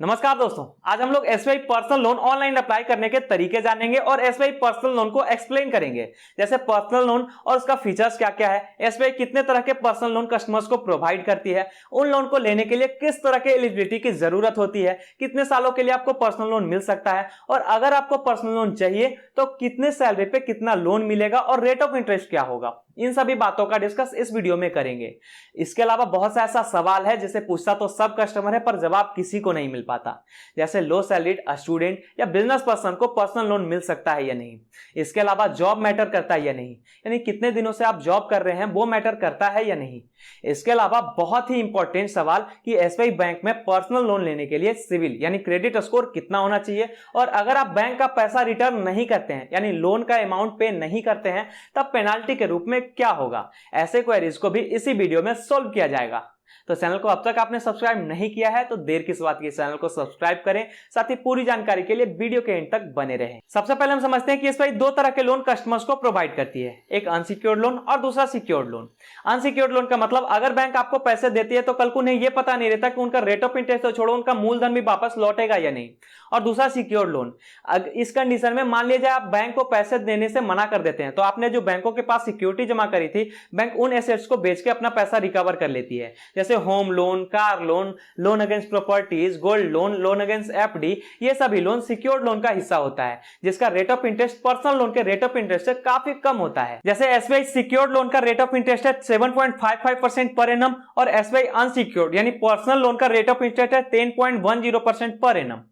नमस्कार दोस्तों, आज हम लोग SBI personal loan online apply करने के तरीके जानेंगे और एसबीआई पर्सनल लोन को एक्सप्लेन करेंगे। जैसे पर्सनल लोन और उसका फीचर्स क्या क्या है, एसबीआई कितने तरह के पर्सनल लोन कस्टमर्स को प्रोवाइड करती है, उन लोन को लेने के लिए किस तरह के एलिजिबिलिटी की जरूरत होती है, कितने सालों के लिए आपको पर्सनल लोन मिल सकता है और अगर आपको पर्सनल लोन चाहिए तो कितने सैलरी पे कितना लोन मिलेगा और रेट ऑफ इंटरेस्ट क्या होगा, इन सभी बातों का डिस्कस इस वीडियो में करेंगे। इसके अलावा बहुत सा ऐसा सवाल है जिसे पूछता तो सब कस्टमर है पर जवाब किसी को नहीं मिल पाता, जैसे लो सैलरीड स्टूडेंट या बिजनेस पर्सन को पर्सनल लोन मिल सकता है या नहीं। इसके अलावा जॉब मैटर करता है या नहीं, यानी कितने दिनों से आप जॉब कर रहे हैं वो मैटर करता है या नहीं। इसके अलावा बहुत ही इंपॉर्टेंट सवाल कि एसबीआई बैंक में पर्सनल लोन लेने के लिए सिविल यानी क्रेडिट स्कोर कितना होना चाहिए और अगर आप बैंक का पैसा रिटर्न नहीं करते हैं यानी लोन का अमाउंट पे नहीं करते हैं तब पेनाल्टी के रूप में क्या होगा। ऐसे क्वेरीज को भी इसी वीडियो में सोल्व किया जाएगा। तो चैनल को अब तक आपने सब्सक्राइब नहीं किया है तो देर किस बात की, चैनल को सब्सक्राइब करें, साथ ही पूरी जानकारी के लिए वीडियो के एंड तक बने रहें। सबसे पहले हम समझते हैं कि एसबीआई दो तरह के लोन कस्टमर्स को प्रोवाइड करती है, एक अनसिक्योर्ड लोन और दूसरा सिक्योर्ड लोन। अनसिक्योर्ड लोन का मतलब अगर बैंक आपको पैसे देती है तो कल को उन्हें यह पता नहीं रहता कि उनका रेट ऑफ इंटरेस्ट तो छोड़ो उनका मूलधन भी वापस लौटेगा या नहीं। और दूसरा सिक्योर्ड लोन, इस कंडीशन में मान लीजिए आप बैंक को पैसे देने से मना कर देते हैं तो आपने जो बैंकों के पास सिक्योरिटी जमा करी थी, बैंक उन एसेट्स को बेच के अपना पैसा रिकवर कर लेती है, जैसे home loan, car loan, loan against properties, gold loan, loan against FD. ये सभी लोन सिक्योर्ड लोन का हिस्सा होता है जिसका rate of interest personal loan के रेट ऑफ इंटरेस्ट से काफी कम होता है। जैसे एसबीआई सिक्योर्ड लोन का रेट ऑफ इंटरेस्ट है 7.55% पर एनम और एसबीआई अनसिक्योर्ड यानी पर्सनल लोन का रेट ऑफ इंटरेस्ट है 10.10% पर एनम।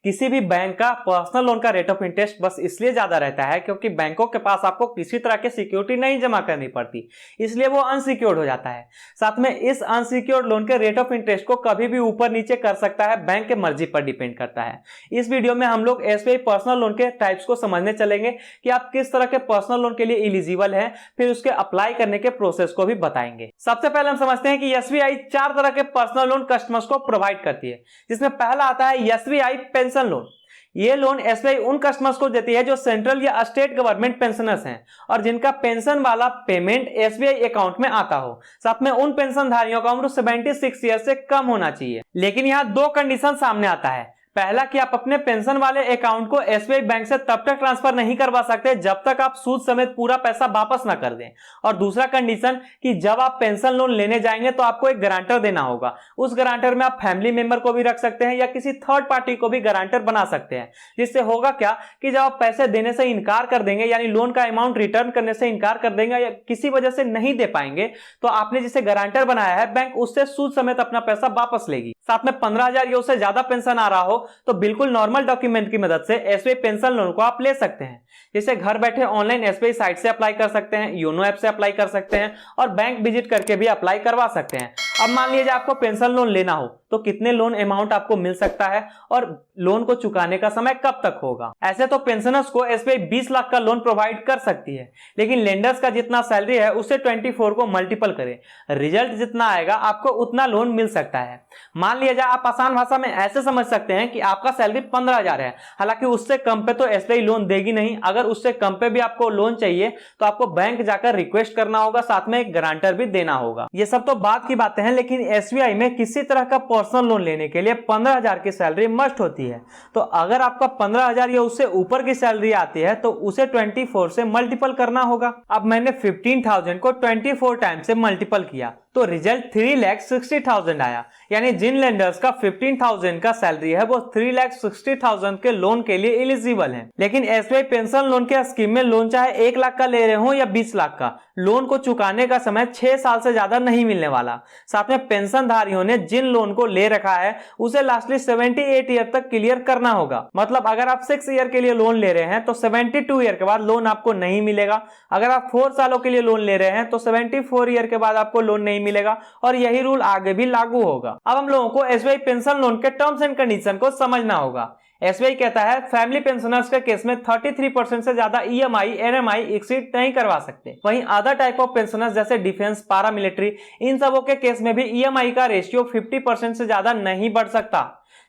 किसी भी बैंक का पर्सनल लोन का रेट ऑफ इंटरेस्ट बस इसलिए ज्यादा रहता है क्योंकि बैंकों के पास आपको किसी तरह की सिक्योरिटी नहीं जमा करनी पड़ती, इसलिए वो अनसिक्योर्ड हो जाता है। साथ में इस अनसिक्योर्ड लोन के रेट ऑफ इंटरेस्ट को कभी भी ऊपर नीचे कर सकता है, बैंक के मर्जी पर डिपेंड करता है। इस वीडियो में हम लोग एसबीआई पर्सनल लोन के टाइप्स को समझने चलेंगे कि आप किस तरह के पर्सनल लोन के लिए एलिजिबल हैं, फिर उसके अप्लाई करने के प्रोसेस को भी बताएंगे। सबसे पहले हम समझते हैं कि एसबीआई 4 तरह के पर्सनल लोन कस्टमर्स को प्रोवाइड करती है, जिसमें पहला आता है एसबीआई पेंशन लोन। ये लोन एसबीआई उन कस्टमर्स को देती है जो सेंट्रल या स्टेट गवर्नमेंट पेंशनर्स हैं और जिनका पेंशन वाला पेमेंट एसबीआई अकाउंट में आता हो। साथ में उन पेंशनधारियों का उम्र 76 ईयर से कम होना चाहिए। लेकिन यहाँ 2 कंडीशन सामने आता है। पहला कि आप अपने पेंशन वाले अकाउंट को एसबीआई बैंक से तब तक ट्रांसफर नहीं करवा सकते जब तक आप सूद समेत पूरा पैसा वापस ना कर दें। और दूसरा कंडीशन कि जब आप पेंशन लोन लेने जाएंगे तो आपको एक गारंटर देना होगा। उस गारंटर में आप फैमिली मेंबर को भी रख सकते हैं या किसी थर्ड पार्टी को भी गारंटर बना सकते हैं, जिससे होगा क्या कि जब आप पैसे देने से इनकार कर देंगे यानी लोन का अमाउंट रिटर्न करने से इनकार कर देंगे या किसी वजह से नहीं दे पाएंगे तो आपने जिसे गारंटर बनाया है बैंक उससे सूद समेत अपना पैसा वापस लेगी। साथ में 15,000 या उससे ज्यादा पेंशन आ रहा हो तो बिल्कुल नॉर्मल डॉक्यूमेंट की मदद से एसबीआई पेंशन लोन को आप ले सकते हैं। जैसे घर बैठे ऑनलाइन एसबीआई साइट से अप्लाई कर सकते हैं, योनो ऐप से अप्लाई कर सकते हैं और बैंक विजिट करके भी अप्लाई करवा सकते हैं। अब मान लीजिए आपको पेंशन लोन लेना हो तो कितने लोन अमाउंट आपको मिल सकता है और लोन को चुकाने का समय कब तक होगा। ऐसे तो पेंशनर्स को एसबीआई 20 लाख का लोन प्रोवाइड कर सकती है, लेकिन लेंडर्स का जितना सैलरी है उससे 24 को मल्टीपल करें, रिजल्ट जितना आएगा आपको उतना लोन मिल सकता है। मान लिया आप आसान भाषा में ऐसे समझ सकते हैं कि आपका सैलरी 15,000 है, हालांकि उससे कम पे तो एसबीआई लोन देगी नहीं। अगर उससे कम पे भी आपको लोन चाहिए तो आपको बैंक जाकर रिक्वेस्ट करना होगा, साथ में एक गारंटर भी देना होगा। ये सब तो बात की बातें हैं, लेकिन एसबीआई में किसी तरह का पर्सनल लोन लेने के लिए 15,000 की सैलरी मस्ट होती है। तो अगर आपका 15,000 या उससे ऊपर की सैलरी आती है तो उसे 24 से मल्टीपल करना होगा। अब मैंने 15,000 को 24 टाइम से मल्टीपल किया तो रिजल्ट 3,60,000 आया। यानी जिन लेंडर्स का 15,000 का सैलरी है वो 3,60,000 के लोन के लिए एलिजिबल हैं। लेकिन एसबीआई पेंशन लोन के स्कीम में लोन चाहे 1 लाख का ले रहे हो या 20 लाख का, लोन को चुकाने का समय 6 साल से ज्यादा नहीं मिलने वाला। साथ में पेंशनधारियों ने जिन लोन को ले रखा है उसे लास्टली 78 ईयर तक क्लियर करना होगा। मतलब अगर आप 6 ईयर के लिए लोन ले रहे हैं तो 72 ईयर के बाद लोन आपको नहीं मिलेगा। अगर आप 4 सालों के लिए लोन ले रहे हैं तो 74 ईयर के बाद आपको लोन नहीं मिलेगा और यही रूल आगे भी लागू होगा। अब हम लोगों को एसबीआई पेंशन लोन के टर्म्स एंड कंडीशन को समझना होगा। एसबीआई कहता है फैमिली पेंशनर्स के केस में 33% से ज्यादा ईएमआई एनएमआई एक्सीड नहीं करवा सकते। वहीं अदर टाइप ऑफ पेंशनर्स जैसे डिफेंस, पारामिलिट्री, इन सबों के केस में भी ईएमआई का रेशियो 50% से ज्यादा नहीं बढ़ सकता।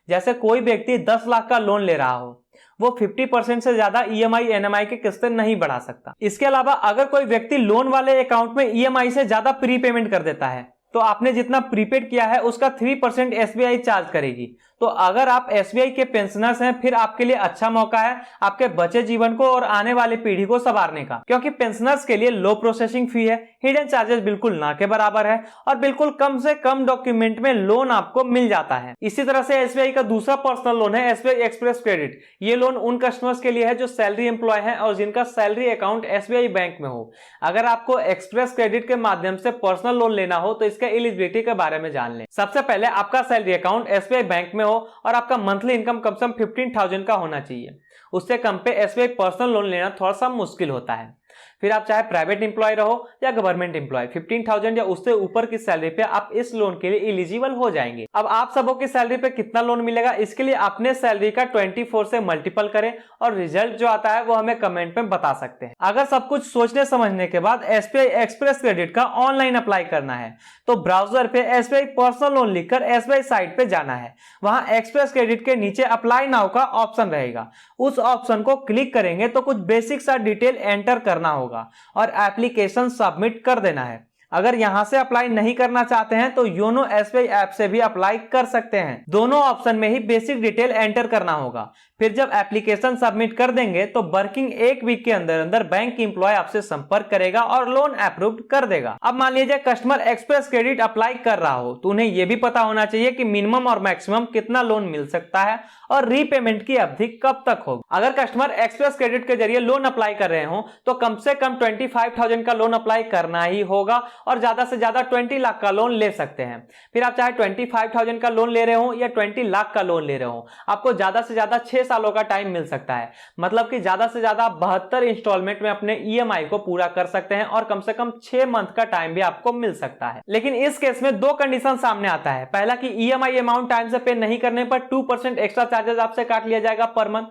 जैसे कोई व्यक्ति 10 लाख का लोन ले रहा हो वो 50% से ज्यादा ईएमआई एनएमआई की किस्तें नहीं बढ़ा सकता। इसके अलावा अगर कोई व्यक्ति लोन वाले अकाउंट में ईएमआई से ज्यादा प्री पेमेंट कर देता है तो आपने जितना प्रीपेड किया है उसका 3% एसबीआई चार्ज करेगी। तो अगर आप एसबीआई के पेंशनर्स हैं फिर आपके लिए अच्छा मौका है आपके बचे जीवन को और आने वाली पीढ़ी को संवारने का, क्योंकि पेंशनर्स के लिए लो प्रोसेसिंग फी है, हिडन चार्जेस बिल्कुल ना के बराबर है और बिल्कुल कम से कम डॉक्यूमेंट में लोन आपको मिल जाता है। इसी तरह से एसबीआई का दूसरा पर्सनल लोन है एसबीआई एक्सप्रेस क्रेडिट। ये लोन उन कस्टमर्स के लिए है जो सैलरी एम्प्लॉय हैं और जिनका सैलरी अकाउंट एसबीआई बैंक में हो। अगर आपको एक्सप्रेस क्रेडिट के माध्यम से पर्सनल लोन लेना हो तो इसका एलिजिबिलिटी के बारे में जान लें। सबसे पहले आपका सैलरी अकाउंट एसबीआई बैंक में हो और आपका मंथली इनकम कम से कम 15,000 का होना चाहिए। उससे कम पे एसबीआई पर्सनल लोन लेना थोड़ा सा मुश्किल होता है। फिर आप चाहे प्राइवेट एम्प्लॉय रहो या गवर्नमेंट एम्प्लॉय, 15,000 या उससे ऊपर की सैलरी पे आप इस लोन के लिए एलिजिबल हो जाएंगे। अब आप सबों की सैलरी पे कितना लोन मिलेगा, इसके लिए अपने सैलरी का 24 से मल्टीपल करें और रिजल्ट जो आता है वो हमें कमेंट में बता सकते हैं। अगर सब कुछ सोचने समझने के बाद एसबीआई एक्सप्रेस क्रेडिट का ऑनलाइन अप्लाई करना है तो ब्राउजर पे एसबीआई पर्सनल लोन लिखकर एसबीआई साइट पे जाना है। वहां एक्सप्रेस क्रेडिट के नीचे अप्लाई नाउ का ऑप्शन रहेगा, उस ऑप्शन को क्लिक करेंगे तो कुछ बेसिक सा डिटेल एंटर करना होगा और एप्लीकेशन सबमिट कर देना है। अगर यहां से अप्लाई नहीं करना चाहते हैं तो योनो एसबीआई ऐप से भी अप्लाई कर सकते हैं। दोनों ऑप्शन में ही बेसिक डिटेल एंटर करना होगा। फिर जब एप्लीकेशन सबमिट कर देंगे तो वर्किंग 1 वीक के अंदर अंदर बैंक एम्प्लॉय आपसे संपर्क करेगा और लोन अप्रूव कर देगा। अब मान लीजिए कस्टमर एक्सप्रेस क्रेडिट अप्लाई कर रहा हो तो उन्हें यह भी पता होना चाहिए कि मिनिमम और मैक्सिमम कितना लोन मिल सकता है और रीपेमेंट की अवधि कब तक होगी। अगर कस्टमर एक्सप्रेस क्रेडिट के जरिए लोन अप्लाई कर रहे हो तो कम से कम 25,000 का लोन अप्लाई करना ही होगा और ज्यादा से ज्यादा 20 लाख का लोन ले सकते हैं। फिर आप चाहे 25,000 का लोन ले रहे हो या 20 लाख का लोन ले रहे हो, आपको ज्यादा से ज्यादा 6 सालों का टाइम मिल सकता है। मतलब कि ज्यादा से ज्यादा 72 इंस्टॉलमेंट में अपने ईएमआई को पूरा कर सकते हैं और कम से कम 6 मंथ का टाइम भी आपको मिल सकता है। लेकिन इस केस में 2 कंडीशन सामने आता है। पहला कि ईएमआई अमाउंट टाइम से पे नहीं करने पर 2% एक्स्ट्रा चार्जेस आपसे काट लिया जाएगा पर मंथ,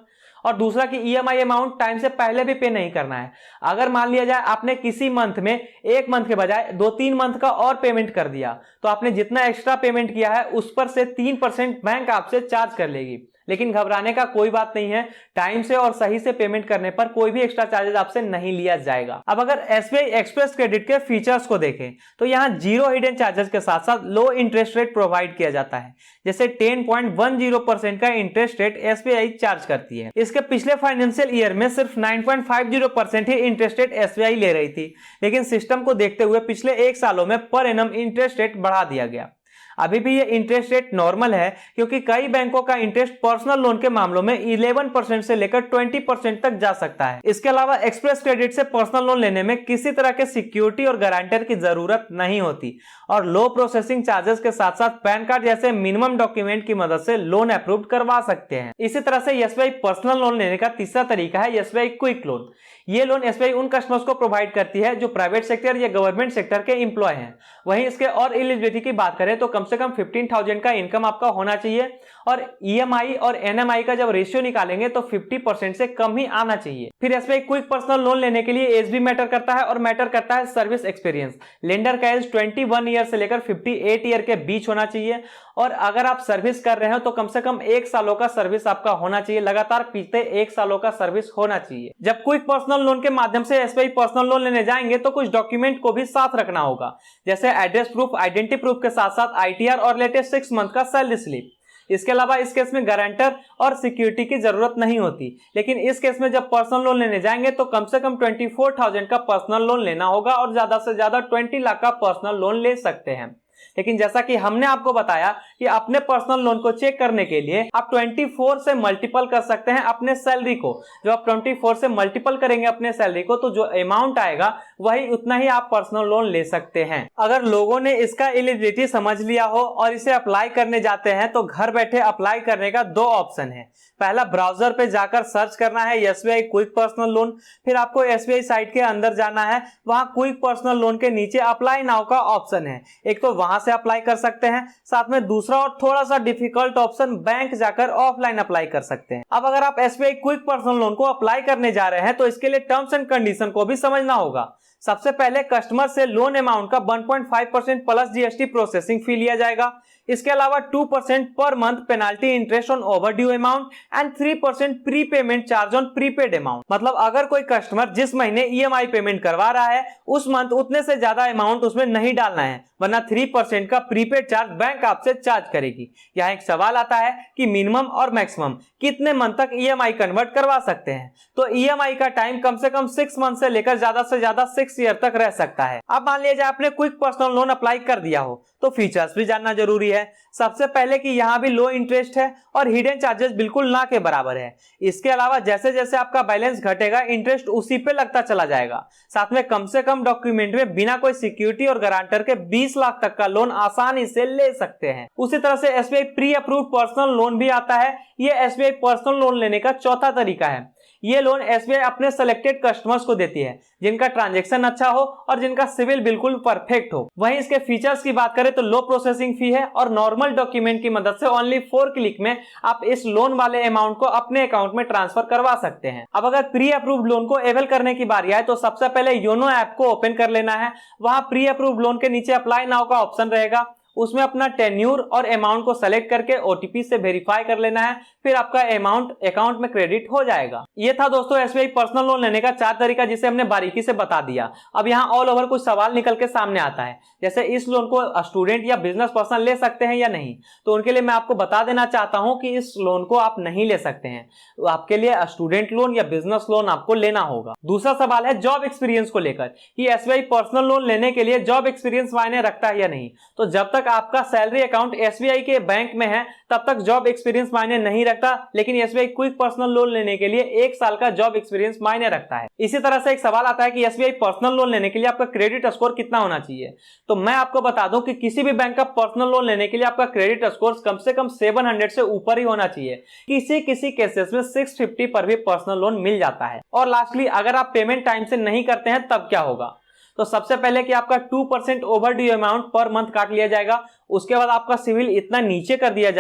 और दूसरा कि ईएमआई अमाउंट टाइम से पहले भी पे नहीं करना है। अगर मान लिया जाए आपने किसी मंथ में 1 मंथ के बजाय 2-3 मंथ का और पेमेंट कर दिया तो आपने जितना एक्स्ट्रा पेमेंट किया है उस पर से 3% बैंक आपसे चार्ज कर लेगी। लेकिन घबराने का कोई बात नहीं है, टाइम से और सही से पेमेंट करने पर कोई भी एक्स्ट्रा चार्जेस आपसे नहीं लिया जाएगा। अब अगर एसबीआई एक्सप्रेस क्रेडिट के फीचर्स को देखें तो यहां 0 हिडन चार्जेस के साथ साथ लो इंटरेस्ट रेट प्रोवाइड किया जाता है। जैसे 10.10% का इंटरेस्ट रेट एसबीआई चार्ज करती है। इसके पिछले फाइनेंशियल ईयर में सिर्फ 9.50% ही इंटरेस्ट रेट एसबीआई ले रही थी, लेकिन सिस्टम को देखते हुए पिछले 1 सालों में पर एनम इंटरेस्ट रेट बढ़ा दिया गया। अभी भी ये इंटरेस्ट रेट नॉर्मल है क्योंकि कई बैंकों का इंटरेस्ट पर्सनल लोन के मामलों में 11% से लेकर 20% तक जा सकता है। इसके अलावा एक्सप्रेस क्रेडिट से पर्सनल लोन लेने में किसी तरह के सिक्योरिटी और गारंटर की जरूरत नहीं होती और लो प्रोसेसिंग चार्जेस के साथ साथ पैन कार्ड जैसे मिनिमम डॉक्यूमेंट की मदद से लोन अप्रूव करवा सकते हैं। इसी तरह से एसबीआई पर्सनल लोन लेने का तीसरा तरीका है एसबीआई क्विक लोन। ये लोन एसबीआई उन कस्टमर्स को प्रोवाइड करती है जो प्राइवेट सेक्टर या गवर्नमेंट सेक्टर के एम्प्लॉय हैं। वहीं इसके और एलिजिबिलिटी की बात करें तो कम से कम 15,000 का इनकम आपका होना चाहिए और ईएमआई और एनएमआई का जब रेशियो निकालेंगे तो 50% से कम ही आना चाहिए। फिर एसबीआई क्विक पर्सनल लोन लेने के लिए एज भी मैटर करता है और मैटर करता है सर्विस एक्सपीरियंस। लेंडर का एज 21 ईयर से लेकर 58 ईयर के बीच होना चाहिए और अगर आप सर्विस कर रहे हो तो कम से कम 1 सालों का सर्विस आपका होना चाहिए, लगातार पिछले 1 सालों का सर्विस होना चाहिए। जब क्विक पर्सनल लोन के माध्यम से एसबीआई पर्सनल लोन लेने जाएंगे तो कुछ डॉक्यूमेंट को भी साथ रखना होगा, जैसे एड्रेस प्रूफ, आइडेंटिटी प्रूफ के साथ साथ आईटीआर और लेटेस्ट 6 मंथ का सैलरी स्लिप। इसके अलावा इस केस में गारंटर और सिक्योरिटी की जरूरत नहीं होती, लेकिन इस केस में जब पर्सनल लोन लेने जाएंगे तो कम से कम 24,000 का पर्सनल लोन लेना होगा और ज्यादा से ज्यादा 20 लाख का पर्सनल लोन ले सकते हैं। लेकिन जैसा कि हमने आपको बताया कि अपने पर्सनल लोन को चेक करने के लिए आप 24 से मल्टीपल कर सकते हैं अपने सैलरी को। जो आप 24 से मल्टीपल करेंगे अपने सैलरी को तो जो अमाउंट आएगा वही उतना ही आप पर्सनल लोन ले सकते हैं। अगर लोगों ने इसका एलिजिबिलिटी समझ लिया हो और इसे अप्लाई करने जाते हैं तो घर बैठे अप्लाई करने का 2 ऑप्शन है। पहला, ब्राउजर पे जाकर सर्च करना है एसबीआई क्विक पर्सनल लोन। फिर आपको एसबीआई साइट के अंदर जाना है, वहां क्विक पर्सनल लोन के नीचे अप्लाई नाउ का ऑप्शन है। एक तो वहां से अप्लाई कर सकते हैं, साथ में दूसरा और थोड़ा सा डिफिकल्ट ऑप्शन बैंक जाकर ऑफलाइन अप्लाई कर सकते हैं। अब अगर आप एसबीआई क्विक पर्सनल लोन को अप्लाई करने जा रहे हैं तो इसके लिए टर्म्स एंड कंडीशन को भी समझना होगा। सबसे पहले कस्टमर से लोन अमाउंट का 1.5% प्लस जीएसटी प्रोसेसिंग फी लिया जाएगा। इसके अलावा 2% per month penalty interest on overdue amount and 3% pre payment charge on prepaid amount. मतलब अगर कोई कस्टमर जिस महीने ईएमआई पेमेंट करवा रहा है उस मंथ उतने से ज्यादा अमाउंट उसमें नहीं डालना है, वरना 3% का प्रीपेड चार्ज बैंक आपसे चार्ज करेगी। यहाँ एक सवाल आता है कि मिनिमम और मैक्सिमम कितने मंथ तक ईएमआई कन्वर्ट करवा सकते हैं। तो ईएमआई का टाइम कम से कम 6 मंथ से लेकर ज्यादा से ज्यादा 6 ईयर तक रह सकता है। अब मान लीजिए आपने क्विक पर्सनल लोन अप्लाई कर दिया हो तो फीचर्स भी जानना जरूरी है। सबसे पहले कि यहाँ भी लो इंटरेस्ट है और हिडन चार्जेस बिल्कुल ना के बराबर है। इसके अलावा जैसे जैसे आपका बैलेंस घटेगा इंटरेस्ट उसी पे लगता चला जाएगा। साथ में कम से कम डॉक्यूमेंट में बिना कोई सिक्योरिटी और गारंटर के 20 लाख तक का लोन आसानी से ले सकते हैं। उसी तरह से SBI pre approved personal loan भी आता है। ये एसबीआई पर्सनल लोन लेने का चौथा तरीका है। ये लोन एसबीआई अपने सेलेक्टेड कस्टमर्स को देती है जिनका ट्रांजैक्शन अच्छा हो और जिनका सिविल बिल्कुल परफेक्ट हो। वहीं इसके फीचर्स की बात करें तो लो प्रोसेसिंग फी है और नॉर्मल डॉक्यूमेंट की मदद से ओनली 4 क्लिक में आप इस लोन वाले अमाउंट को अपने अकाउंट में ट्रांसफर करवा सकते हैं। अब अगर प्री अप्रूव्ड लोन को अवेल करने की बारी आए तो सबसे पहले योनो ऐप को ओपन कर लेना है। वहां प्री अप्रूव्ड लोन के नीचे अप्लाई नाउ का ऑप्शन रहेगा, उसमें अपना टेन्यूर और अमाउंट को सेलेक्ट करके ओटीपी से वेरीफाई कर लेना है, फिर आपका अमाउंट अकाउंट में क्रेडिट हो जाएगा। ये था दोस्तों एसबीआई पर्सनल लोन लेने का 4 तरीका जिसे हमने बारीकी से बता दिया। अब यहाँ ऑल ओवर कुछ सवाल निकल के सामने आता है, जैसे इस लोन को स्टूडेंट या बिजनेस पर्सन ले सकते हैं या नहीं। तो उनके लिए मैं आपको बता देना चाहता हूं कि इस लोन को आप नहीं ले सकते हैं। आपके लिए स्टूडेंट लोन या बिजनेस लोन आपको लेना होगा। दूसरा सवाल है जॉब एक्सपीरियंस को लेकर कि एसबीआई पर्सनल लोन लेने के लिए जॉब एक्सपीरियंस मायने रखता है या नहीं। तो जब तक आपका सैलरी अकाउंट एसबीआई के बैंक में है तब तक जॉब एक्सपीरियंस मायने नहीं रखता, लेकिन एसबीआई क्विक पर्सनल लोन लेने के लिए 1 साल का जॉब एक्सपीरियंस मायने रखता है। इसी तरह से एक सवाल आता है कि एसबीआई पर्सनल लोन लेने के लिए आपका क्रेडिट स्कोर कितना होना चाहिए। तो मैं आपको बता दूं कि किसी भी बैंक का पर्सनल लोन लेने के लिए आपका क्रेडिट स्कोर कम से कम 700 से ऊपर ही होना चाहिए। किसी केसेस में 650 पर भी पर्सनल लोन मिल जाता है। और लास्टली अगर आप पेमेंट टाइम से नहीं करते हैं तब क्या होगा। तो सबसे पहले कि आपका 2% ओवरड्यू अमाउंट पर मंथ काट लिया जाएगा। उसके बाद आपका सिविल इतना नीचे कर दिया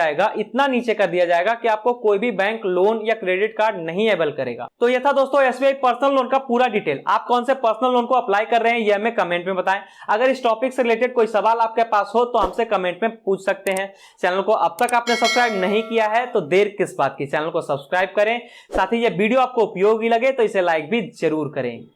जाएगा कि आपको कोई भी बैंक लोन या क्रेडिट कार्ड नहीं अवेल करेगा। तो ये था दोस्तों एसबीआई पर्सनल लोन का पूरा डिटेल। आप कौन से पर्सनल लोन को अप्लाई कर रहे हैं ये हमें कमेंट में बताएं। अगर इस टॉपिक से रिलेटेड कोई सवाल आपके पास हो तो हमसे कमेंट में पूछ सकते हैं। चैनल को अब तक आपने सब्सक्राइब नहीं किया है तो देर किस बात की, चैनल को सब्सक्राइब करें। साथ ही ये वीडियो आपको उपयोगी लगे तो इसे लाइक भी जरूर करें।